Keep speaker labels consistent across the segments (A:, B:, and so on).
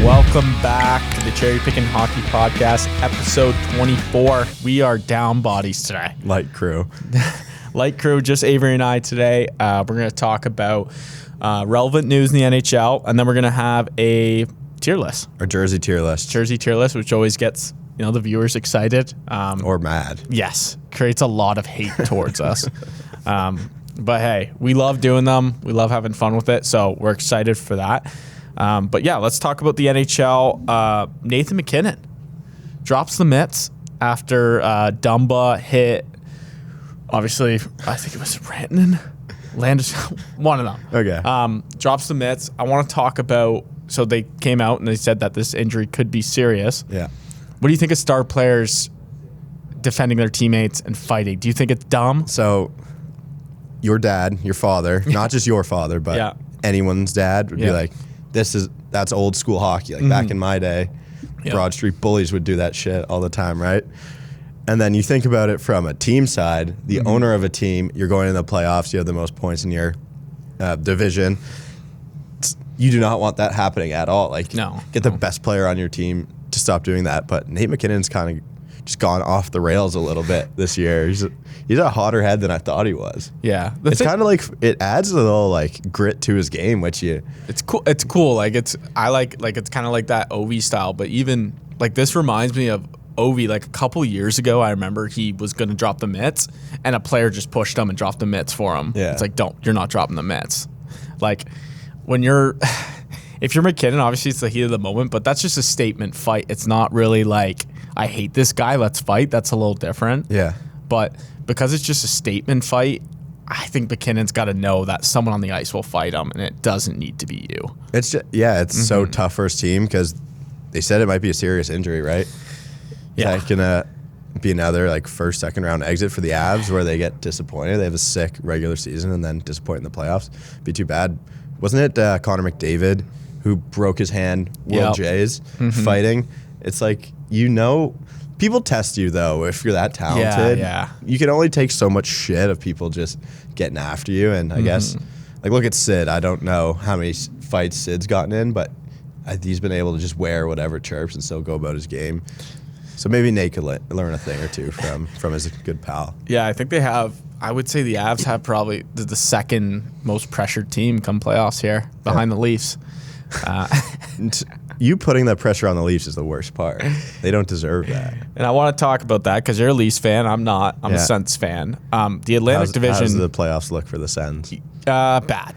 A: Welcome back to the Cherry Pickin Hockey Podcast, episode 24. We are down bodies today.
B: Light crew.
A: Light crew, just Avery and I today. We're going to talk about relevant news in the NHL, and then we're going to have a tier list.
B: Our jersey tier list.
A: Jersey tier list, which always gets the viewers excited.
B: Or mad.
A: Yes. Creates a lot of hate towards us. But hey, we love doing them. We love having fun with it, so we're excited for that. But yeah, let's talk about the NHL. Nathan MacKinnon drops the mitts after Dumba hit, obviously, I think it was Rantanen. Landis, one of them.
B: Okay.
A: Drops the mitts. I want to talk about, so they came out and they said that this injury could be serious.
B: Yeah.
A: What do you think of star players defending their teammates and fighting? Do you think it's dumb?
B: So your dad, your father, not just your father, but anyone's dad would be like, that's old school hockey. Like back in my day, Broad Street bullies would do that shit all the time, right? And then you think about it from a team side, the owner of a team, you're going into the playoffs, you have the most points in your division. You do not want that happening at all. Like, get the best player on your team to stop doing that. But Nate MacKinnon's kind of just gone off the rails a little bit this year. He's a hotter head than I thought he was.
A: Yeah.
B: It's kind of like, it adds a little like grit to his game, which
A: it's cool. It's cool. Like it's kind of like that Ovi style, but even like this reminds me of Ovi. Like a couple years ago, I remember he was going to drop the mitts and a player just pushed him and dropped the mitts for him.
B: Yeah.
A: It's like, you're not dropping the mitts. Like when if you're MacKinnon, obviously it's the heat of the moment, but that's just a statement fight. It's not really like, I hate this guy, let's fight. That's a little different.
B: Yeah.
A: But because it's just a statement fight, I think MacKinnon's got to know that someone on the ice will fight him, and it doesn't need to be you.
B: It's just, it's so tough for his team because they said it might be a serious injury, right?
A: Yeah.
B: It's gonna be another like first, second round exit for the Avs where they get disappointed. They have a sick regular season and then disappoint in the playoffs. Be too bad. Wasn't it Connor McDavid who broke his hand World Jays fighting? It's like, people test you though if you're that talented.
A: Yeah.
B: You can only take so much shit of people just getting after you. And I guess, like, look at Sid. I don't know how many fights Sid's gotten in, but he's been able to just wear whatever chirps and still go about his game. So maybe Nate could learn a thing or two from his good pal.
A: Yeah, I think they have. I would say the Avs have probably the second most pressured team come playoffs here behind the Leafs.
B: You putting that pressure on the Leafs is the worst part. They don't deserve that.
A: And I want to talk about that because you're a Leafs fan. I'm not. I'm a Sens fan. The Atlantic Division.
B: How does the playoffs look for the Sens?
A: Bad.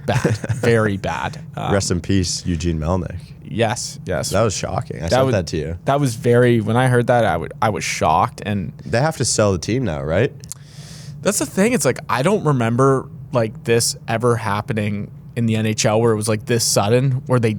A: Very bad.
B: Rest in peace, Eugene Melnyk.
A: Yes.
B: That was shocking. I sent that to you.
A: That was when I heard that, I was shocked. And
B: they have to sell the team now, right?
A: That's the thing. It's like, I don't remember like this ever happening in the NHL where it was like this sudden, where they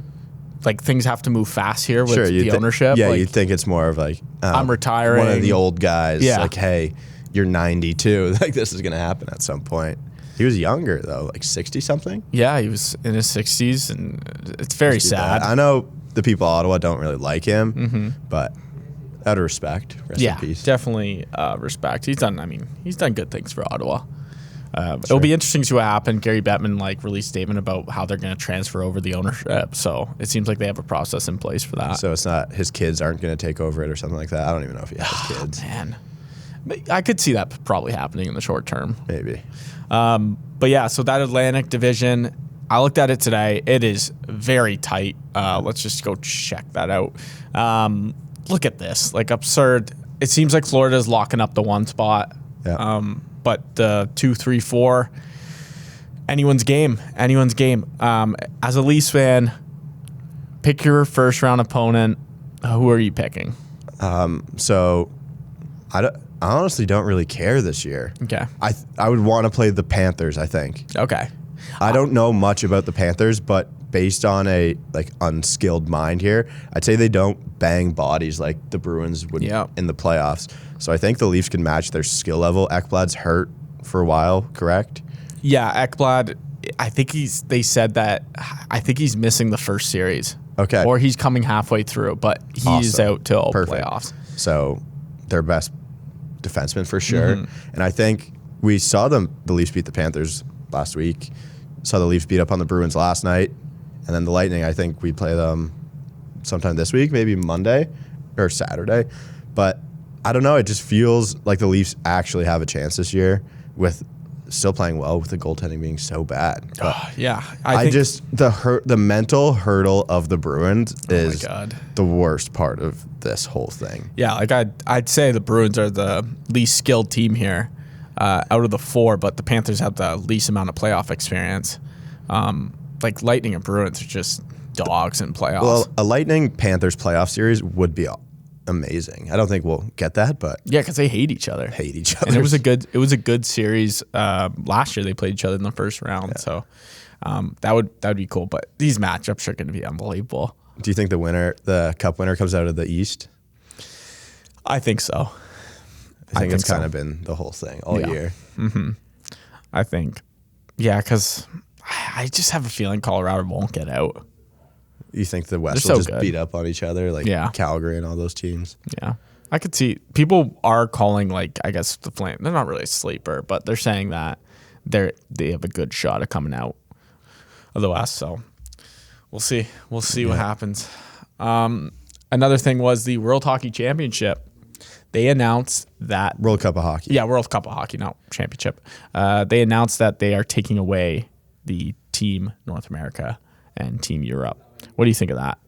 A: like things have to move fast here with the ownership.
B: Yeah,
A: like,
B: you'd think it's more of like,
A: I'm retiring.
B: One of the old guys, like, hey, you're 92. Like, this is going to happen at some point. He was younger, though, like 60-something?
A: Yeah, he was in his 60s, and it's very sad.
B: I know the people of Ottawa don't really like him, but out of respect, rest in peace.
A: Definitely respect. He's done good things for Ottawa. It'll be interesting to see what happened. Gary Bettman released a statement about how they're going to transfer over the ownership. So it seems like they have a process in place for that.
B: So it's not his kids aren't going to take over it or something like that. I don't even know if he has kids.
A: Man, but I could see that probably happening in the short term.
B: Maybe.
A: But yeah, so that Atlantic Division, I looked at it today. It is very tight. Let's just go check that out. Look at this, like absurd. It seems like Florida is locking up the one spot.
B: Yeah.
A: But the 2, 3, 4, anyone's game. As a Leafs fan, pick your first round opponent. Who are you picking?
B: So I honestly don't really care this year.
A: Okay.
B: I would want to play the Panthers, I think.
A: Okay.
B: I don't know much about the Panthers, but based on a unskilled mind here, I'd say they don't bang bodies like the Bruins would in the playoffs. So I think the Leafs can match their skill level. Ekblad's hurt for a while, correct?
A: Yeah, Ekblad, I think they said that, I think he's missing the first series.
B: Okay.
A: Or he's coming halfway through, but he's out till playoffs.
B: So their best defenseman for sure. And I think we saw the Leafs beat the Panthers last week. Saw the Leafs beat up on the Bruins last night. And then the Lightning, I think we play them sometime this week, maybe Monday or Saturday. But I don't know. It just feels like the Leafs actually have a chance this year with still playing well with the goaltending being so bad.
A: Yeah.
B: I just the mental hurdle of the Bruins is the worst part of this whole thing.
A: Yeah, like I'd say the Bruins are the least skilled team here out of the four, but the Panthers have the least amount of playoff experience. Like Lightning and Bruins are just dogs in playoffs.
B: Well, a Lightning Panthers playoff series would be amazing. I don't think we'll get that, but
A: yeah, because they hate each other. And it was a good series. Last year they played each other in the first round, so that would be cool. But these matchups are going to be unbelievable.
B: Do you think the cup winner comes out of the East?
A: I think so.
B: I think it's kind of been the whole thing all year.
A: Mm-hmm. I think, because I just have a feeling Colorado won't get out.
B: You think the West will just beat up on each other, like Calgary and all those teams?
A: Yeah. I could see people are calling, like, I guess the Flames. They're not really a sleeper, but they're saying that they have a good shot of coming out of the West. So we'll see. We'll see what happens. Another thing was the World Hockey Championship. They announced that
B: World Cup of Hockey.
A: Yeah, World Cup of Hockey, not championship. They announced that they are taking away the Team North America and Team Europe. What do you think of that?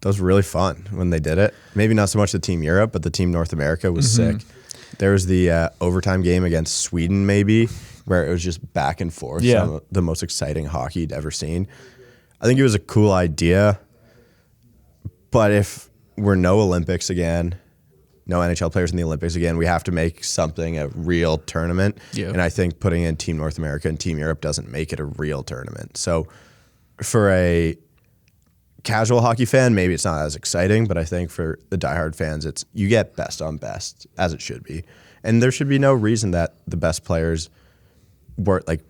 B: That was really fun when they did it. Maybe not so much the Team Europe, but the Team North America was sick. There was the overtime game against Sweden, maybe, where it was just back and forth.
A: Yeah.
B: Some of the most exciting hockey you'd ever seen. I think it was a cool idea. But if we're no Olympics again, no NHL players in the Olympics again, we have to make something a real tournament.
A: Yeah.
B: And I think putting in Team North America and Team Europe doesn't make it a real tournament. So for a casual hockey fan, maybe it's not as exciting, but I think for the diehard fans, you get best on best, as it should be. And there should be no reason that the best players weren't, like,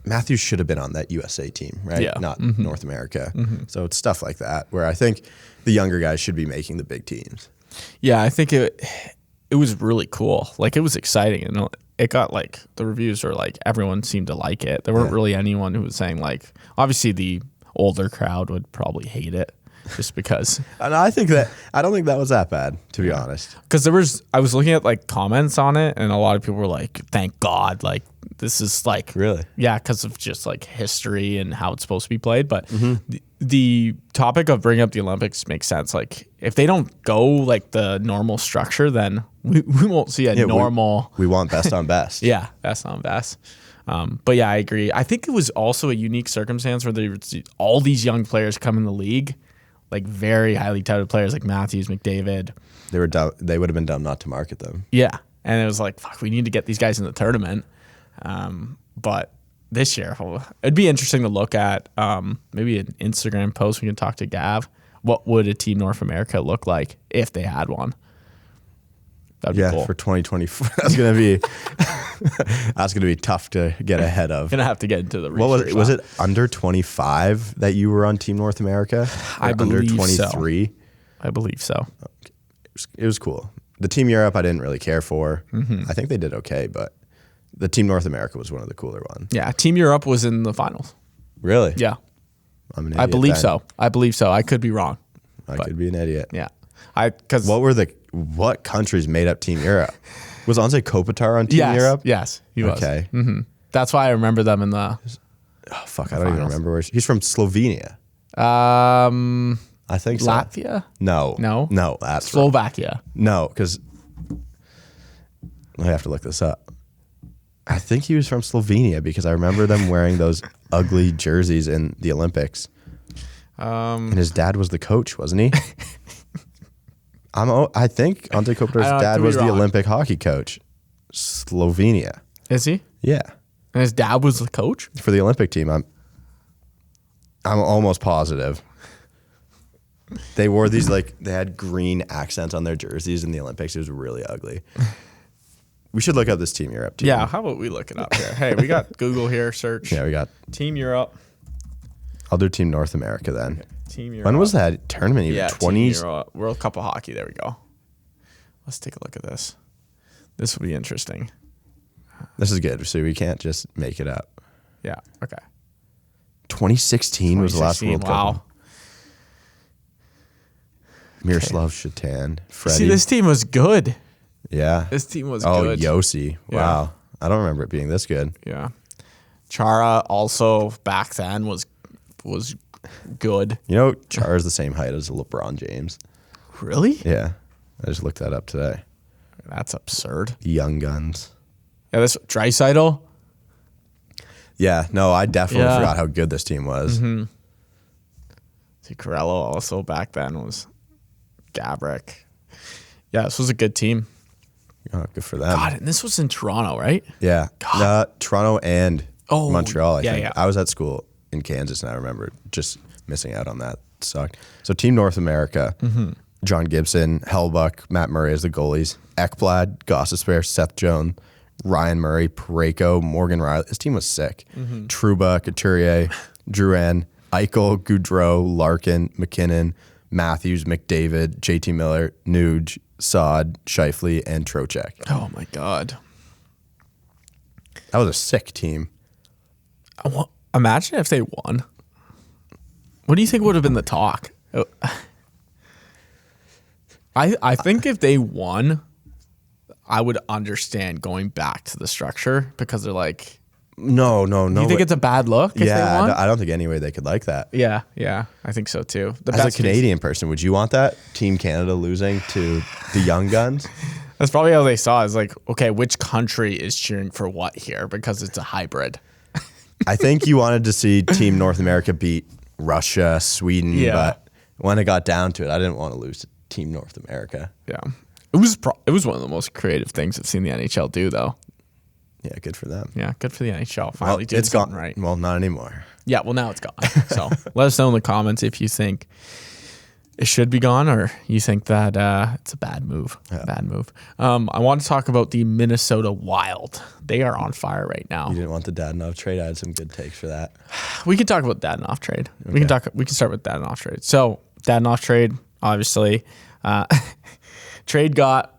B: Matthews should have been on that USA team, right?
A: Yeah.
B: Not North America. So it's stuff like that where I think the younger guys should be making the big teams.
A: Yeah, I think it was really cool. Like, it was exciting, and it got, like, the reviews were like, everyone seemed to like it. There weren't really anyone who was saying, like, obviously the older crowd would probably hate it just because.
B: And I don't think that was that bad, to be honest.
A: Because I was looking at, like, comments on it, and a lot of people were like, thank God, like, this is like,
B: really?
A: Yeah, because of just, like, history and how it's supposed to be played. But the topic of bringing up the Olympics makes sense. Like, if they don't go, like, the normal structure, then we won't see a normal.
B: We want best on best.
A: Yeah, best on best. But yeah, I agree. I think it was also a unique circumstance where all these young players come in the league, like very highly touted players like Matthews, McDavid.
B: They were dumb. They would have been dumb not to market them.
A: Yeah, and it was like, fuck, we need to get these guys in the tournament. But this year, it'd be interesting to look at maybe an Instagram post. We can talk to Gav. What would a Team North America look like if they had one? That'd be cool.
B: For 2024, that's gonna be tough to get ahead of.
A: Gonna have to get into the research.
B: What was it under 25 that you were on Team North America?
A: I believe
B: under 23.
A: So. I believe so.
B: It was cool. The Team Europe I didn't really care for. I think they did okay, but the Team North America was one of the cooler ones.
A: Yeah, Team Europe was in the finals.
B: Really?
A: Yeah.
B: I'm an idiot.
A: I believe so. I could be wrong.
B: I could be an idiot.
A: Yeah.
B: What countries made up Team Europe? Was Anze Kopitar on Team Europe?
A: Yes, he was.
B: Okay.
A: That's why I remember them in the.
B: Oh fuck! I don't even remember where he's from. Slovenia. I think so.
A: Latvia?
B: No. That's
A: Slovakia.
B: No, because I have to look this up. I think he was from Slovenia because I remember them wearing those ugly jerseys in the Olympics. And his dad was the coach, wasn't he? I think Ante Kopitar's dad was the Olympic hockey coach. Slovenia.
A: Is he?
B: Yeah.
A: And his dad was the coach?
B: For the Olympic team. I'm almost positive. They wore these, like, they had green accents on their jerseys in the Olympics. It was really ugly. We should look up this Team Europe team.
A: Yeah, how about we look it up here? Hey, we got Google here, search.
B: Yeah, we got
A: Team Europe.
B: I'll do Team North America then.
A: Okay. Team Europe.
B: When was that tournament? Even 20s?
A: World Cup of Hockey. There we go. Let's take a look at this. This will be interesting.
B: This is good. So we can't just make it up.
A: Yeah. Okay.
B: 2016 was the last World Cup.
A: Wow.
B: Miroslav Shatan, Freddie.
A: See, this team was good.
B: Yeah.
A: This team was
B: good.
A: good.
B: Yossi. Wow. I don't remember it being this good.
A: Yeah. Chara also back then was good.
B: You know, Chara's the same height as LeBron James.
A: Really?
B: Yeah. I just looked that up today.
A: That's absurd.
B: Young Guns.
A: Yeah, this Draisaitl.
B: Yeah, no, I definitely forgot how good this team was.
A: Mm-hmm. See, Corello also back then was Gabrick. Yeah, this was a good team.
B: Oh, good for them.
A: God, and this was in Toronto, right?
B: Yeah. Toronto and Montreal, I think.
A: Yeah.
B: I was at school in Kansas, and I remember just missing out on that. It sucked. So Team North America, John Gibson, Hellbuck, Matt Murray as the goalies, Ekblad, Gostisbehere, Seth Jones, Ryan Murray, Parayko, Morgan Riley. This team was sick. Trouba, Couturier, Drouin, Eichel, Goudreau, Larkin, McKinnon, Matthews, McDavid, JT Miller, Nuge, Saad, Scheifele, and Trocheck.
A: Oh, my God.
B: That was a sick team.
A: Imagine if they won. What do you think would have been the talk? I think if they won, I would understand going back to the structure because they're like,
B: no.
A: You think it's a bad look? If they won?
B: I don't think any way they could like that.
A: Yeah, I think so too.
B: As a Canadian person, would you want that Team Canada losing to the Young Guns?
A: That's probably how they saw it. It's like, okay, which country is cheering for what here? Because it's a hybrid.
B: I think you wanted to see Team North America beat Russia, Sweden, but when it got down to it, I didn't want to lose to Team North America.
A: Yeah. It was one of the most creative things I've seen the NHL do, though.
B: Yeah, good for them.
A: Yeah, good for the NHL. Finally did something right.
B: Well, not anymore.
A: Yeah, well, now it's gone. So let us know in the comments if you think it should be gone or you think that it's a bad move.
B: Yeah.
A: Bad move. I want to talk about the Minnesota Wild. They are on fire right now.
B: You didn't want the Dadonov trade. I had some good takes for that.
A: We can talk about Dadonov trade. Okay. We can start with Dadonov trade. So Dadonov trade, obviously, trade got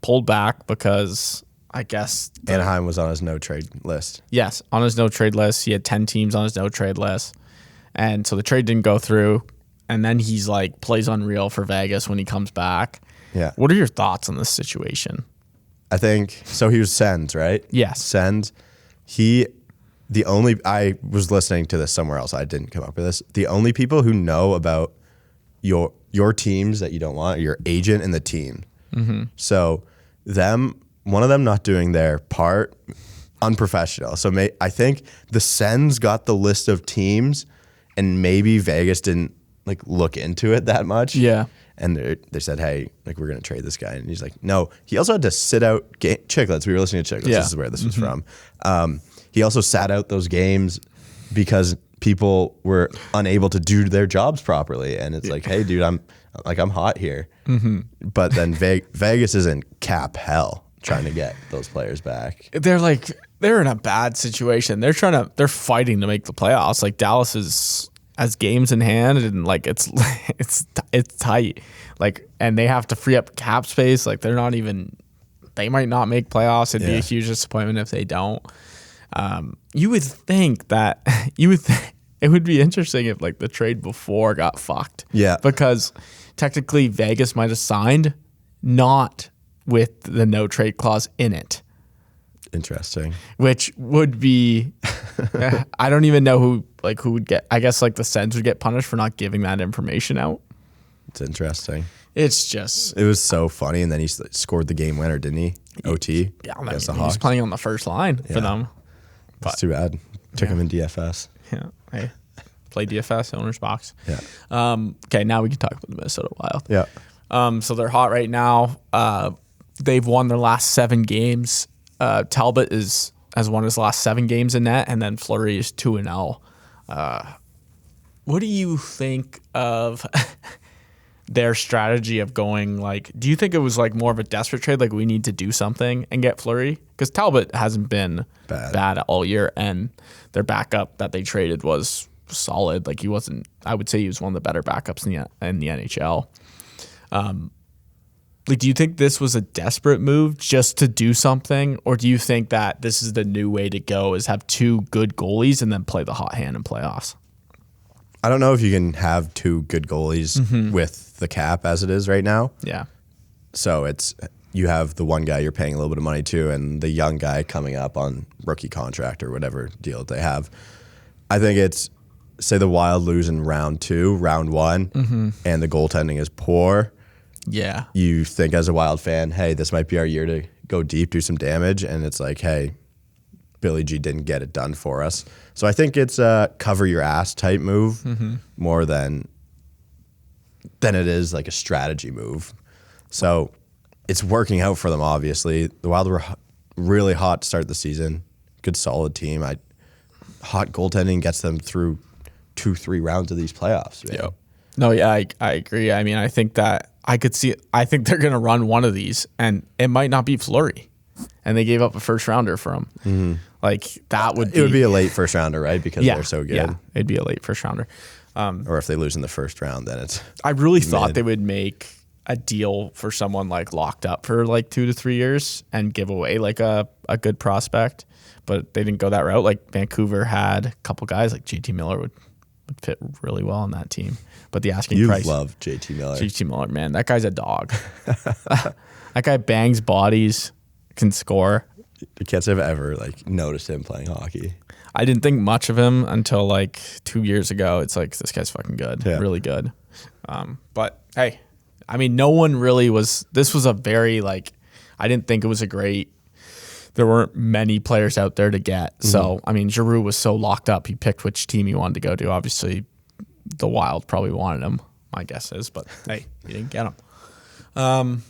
A: pulled back because I guess
B: Anaheim was on his no trade list.
A: Yes, on his no trade list. He had 10 teams on his no trade list. And so the trade didn't go through. And then he's like plays unreal for Vegas when he comes back.
B: Yeah.
A: What are your thoughts on this situation?
B: I think so. He was Sens, right?
A: Yes.
B: Sens. I was listening to this somewhere else. I didn't come up with this. The only people who know about your teams that you don't want are your agent and the team. Mm-hmm. So one of them not doing their part, unprofessional. So I think the Sens got the list of teams, and maybe Vegas didn't look into it that much.
A: Yeah.
B: And they said, hey, we're going to trade this guy. And he's like, no. He also had to sit out Chicklets. We were listening to Chicklets. Yeah. This is where this was from. He also sat out those games because people were unable to do their jobs properly. And it's like, hey, dude, I'm hot here. Mm-hmm. But then Vegas is in cap hell trying to get those players back.
A: They're in a bad situation. They're fighting to make the playoffs. Dallas has games in hand and it's tight. And they have to free up cap space. They might not make playoffs. It'd be a huge disappointment if they don't. You would think that it would be interesting if the trade before got fucked.
B: Yeah.
A: Because technically Vegas might have signed not with the no trade clause in it.
B: Interesting.
A: Which would be, I don't even know who would get, I guess the Sens would get punished for not giving that information out.
B: It's interesting.
A: It's just.
B: It was so funny. And then he scored the game winner, didn't he? OT.
A: Yeah, he was playing on the first line for them.
B: That's too bad. Took him in DFS.
A: Yeah. Hey, play DFS, OwnersBox.
B: Yeah.
A: Okay, now we can talk about the Minnesota Wild.
B: Yeah.
A: So they're hot right now. They've won their last 7 games. Talbot has won his last 7 games in net, and then Fleury is 2-0. What do you think of their strategy of going do you think it was more of a desperate trade, we need to do something and get Fleury? Because Talbot hasn't been bad all year, and their backup that they traded was solid. He wasn't. I would say he was one of the better backups in the NHL. Do you think this was a desperate move just to do something, or do you think that this is the new way to go? Is have 2 good goalies and then play the hot hand in playoffs?
B: I don't know if you can have two good goalies with the cap as it is right now.
A: Yeah.
B: So you have the one guy you're paying a little bit of money to and the young guy coming up on rookie contract or whatever deal they have. I think it's, say the Wild lose in round 2, round 1, and the goaltending is poor.
A: Yeah.
B: You think as a Wild fan, hey, this might be our year to go deep, do some damage. And it's like, hey, Billy G didn't get it done for us. So I think it's a cover your ass type move more than it is like a strategy move. So it's working out for them, obviously. The Wild were really hot to start the season. Good, solid team. Hot goaltending gets them through 2-3 rounds of these playoffs.
A: Yeah. No, yeah, I agree. I mean, I think that I think they're going to run one of these, and it might not be Fleury. And they gave up a first rounder for him. Like, that would be...
B: It would be a late first rounder, right? Because they're so good.
A: Yeah, it'd be a late first rounder.
B: Or if they lose in the first round, then it's...
A: I really thought they would make a deal for someone like locked up for like 2 to 3 years and give away like a good prospect, but they didn't go that route. Like Vancouver had a couple guys like JT Miller would fit really well on that team, but the asking price.
B: You love JT Miller.
A: JT Miller, man, that guy's a dog. That guy bangs bodies, can score.
B: The kids have ever like noticed him playing hockey.
A: I didn't think much of him until like 2 years ago. It's like, this guy's fucking good, really good. But hey, I mean, no one really was. This was a very like, I didn't think it was a great. There weren't many players out there to get. So I mean, Giroux was so locked up. He picked which team he wanted to go to. Obviously, the Wild probably wanted him. My guess is, but hey, you didn't get him.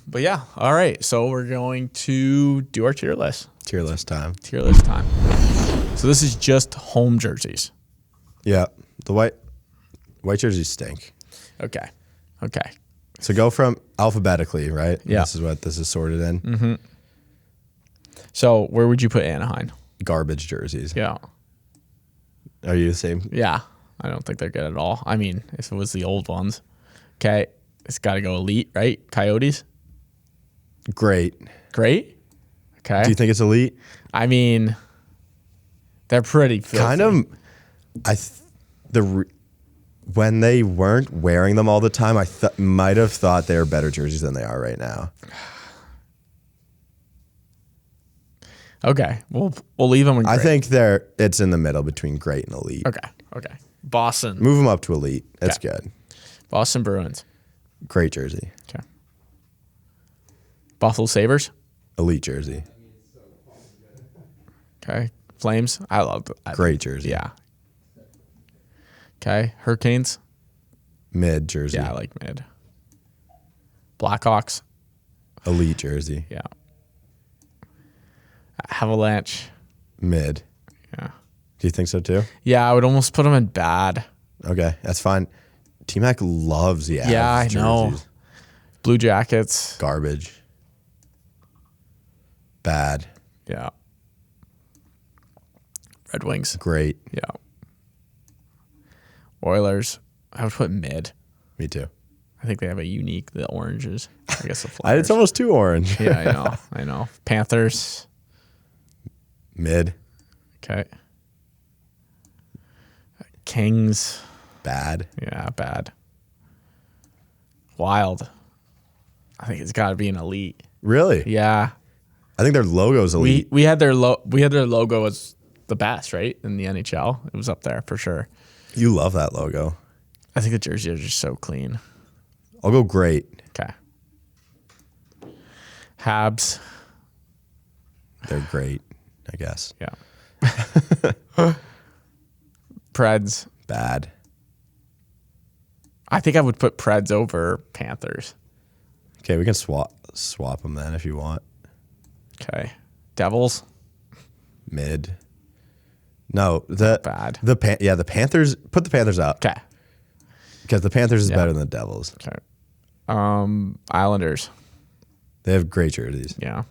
A: But yeah, all right. So we're going to do our tier list.
B: Tier list time.
A: Tier list time. So this is just home jerseys.
B: Yeah, the white jerseys stink.
A: Okay.
B: So go from alphabetically, right?
A: Yeah.
B: This is what this is sorted in.
A: So where would you put Anaheim?
B: Garbage jerseys.
A: Yeah.
B: Are you the same?
A: Yeah. I don't think they're good at all. I mean, if it was the old ones. Okay. It's got to go elite, right? Coyotes?
B: Great.
A: Okay.
B: Do you think it's elite?
A: I mean, they're pretty filthy.
B: Kind of. When they weren't wearing them all the time, I might have thought they were better jerseys than they are right now.
A: Okay, we'll leave them in great.
B: I think it's in the middle between great and elite.
A: Okay. Boston.
B: Move them up to elite. That's good.
A: Boston Bruins.
B: Great jersey.
A: Okay. Buffalo Sabres.
B: Elite jersey.
A: Okay. Flames. I love it.
B: Great jersey.
A: Yeah. Okay. Hurricanes.
B: Mid jersey.
A: Yeah, I like mid. Blackhawks.
B: Elite jersey.
A: Yeah. Avalanche.
B: Mid.
A: Yeah.
B: Do you think so too?
A: Yeah, I would almost put them in bad.
B: Okay, that's fine. T-Mac loves the Avs
A: Yeah, I
B: jerseys.
A: know. Blue Jackets.
B: Garbage. Bad.
A: Yeah. Red Wings.
B: Great.
A: Yeah. Oilers. I would put mid.
B: Me too.
A: I think they have the oranges. I guess the Flyers.
B: It's almost too orange.
A: Yeah, I know. Panthers.
B: Mid.
A: Okay. Kings.
B: Bad.
A: Yeah, bad. Wild. I think it's got to be an elite.
B: Really?
A: Yeah.
B: I think their logo's elite.
A: We had their logo as the best, right? In the NHL. It was up there for sure.
B: You love that logo.
A: I think the jerseys are just so clean.
B: I'll go great.
A: Okay. Habs.
B: They're great, I guess.
A: Yeah. Preds.
B: Bad.
A: I think I would put Preds over Panthers.
B: Okay, we can swap them then if you want.
A: Okay. Devils.
B: Mid. No,
A: bad.
B: The Panthers. Put the Panthers up.
A: Okay.
B: Because the Panthers is better than the Devils.
A: Okay. Islanders.
B: They have great jerseys.
A: Yeah.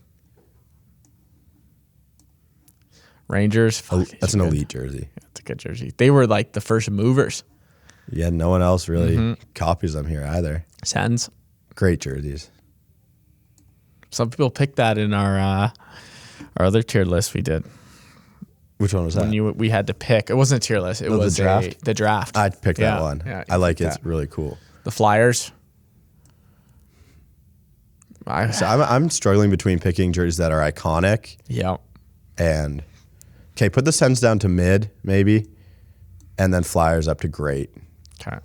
A: Rangers.
B: That's an elite jersey.
A: Yeah, it's a good jersey. They were like the first movers.
B: Yeah, no one else really copies them here either.
A: Sens.
B: Great jerseys.
A: Some people picked that in our other tier list we did.
B: Which one was that?
A: When we had to pick. It wasn't a tier list. It was the draft.
B: I'd pick that one.
A: Yeah,
B: I like it. It's really cool.
A: The Flyers.
B: So I'm struggling between picking jerseys that are iconic.
A: Yeah.
B: And okay, put the Sens down to mid maybe, and then Flyers up to great.
A: Okay.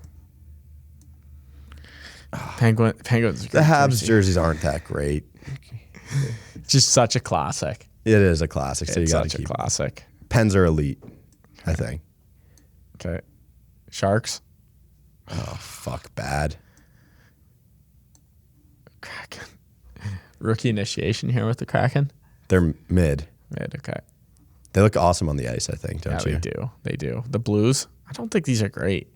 A: Penguins.
B: The Habs jerseys aren't that great.
A: Just such a classic.
B: It is a classic, so you got to keep
A: a classic.
B: Pens are elite, I think.
A: Okay. Sharks.
B: Oh fuck, bad.
A: Kraken. Rookie initiation here with the Kraken.
B: They're mid.
A: Mid. Okay.
B: They look awesome on the ice, I think, don't you?
A: Yeah, they do. They do. The Blues. I don't think these are great.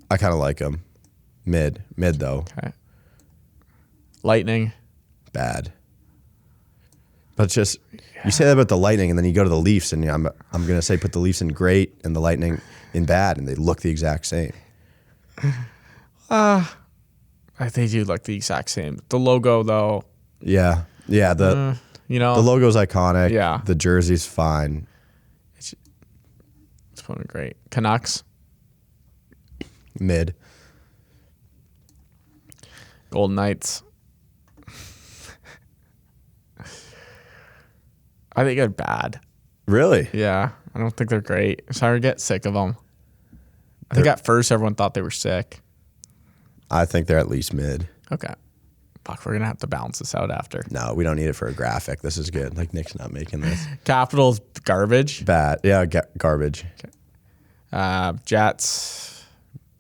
B: I kind of like them. Mid though.
A: Okay. Lightning.
B: Bad. But just you say that about the Lightning, and then you go to the Leafs, and I'm gonna say put the Leafs in great and the Lightning in bad, and they look the exact same.
A: They do look the exact same. The logo though.
B: Yeah. The logo's iconic.
A: Yeah.
B: The jersey's fine.
A: It's one great. Canucks.
B: Mid.
A: Golden Knights. I think they're bad.
B: Really?
A: Yeah. I don't think they're great. I'm starting to get sick of them. I think at first everyone thought they were sick.
B: I think they're at least mid.
A: Okay. Fuck, we're going to have to balance this out after.
B: No, we don't need it for a graphic. This is good. Like, Nick's not making this.
A: Capitals, garbage.
B: Bad. Yeah, garbage.
A: Okay. Jets.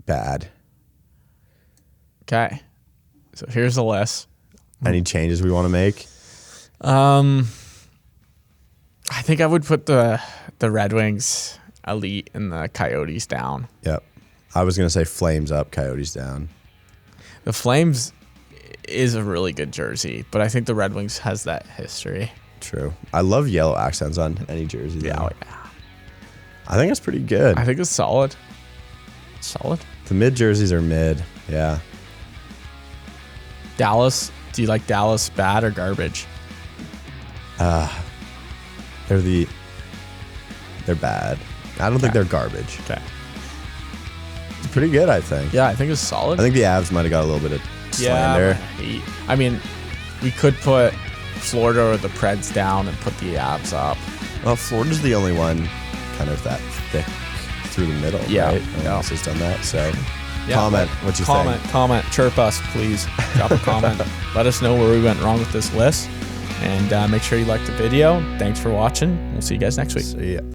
B: Bad.
A: Okay. So here's the list.
B: Any changes we want to make?
A: I think I would put the Red Wings elite and the Coyotes down.
B: Yep. I was going to say Flames up, Coyotes down.
A: The Flames is a really good jersey, but I think the Red Wings has that history.
B: True. I love yellow accents on any jersey.
A: Yeah.
B: I think it's pretty good.
A: I think it's solid. Solid.
B: The mid jerseys are mid. Yeah.
A: Dallas. Do you like Dallas bad or garbage?
B: They're bad. I don't think they're garbage.
A: Okay.
B: It's pretty good, I think.
A: Yeah, I think it's solid.
B: I think the Avs might have got a little bit of slander.
A: Yeah, I mean, we could put Florida or the Preds down and put the Avs up.
B: Well, Florida's the only one kind of that thick through the middle,
A: yeah,
B: right? No one else has done that. So comment what you think.
A: Comment, chirp us, please. Drop a comment. Let us know where we went wrong with this list. And make sure you like the video. Thanks for watching. We'll see you guys next week.
B: See ya.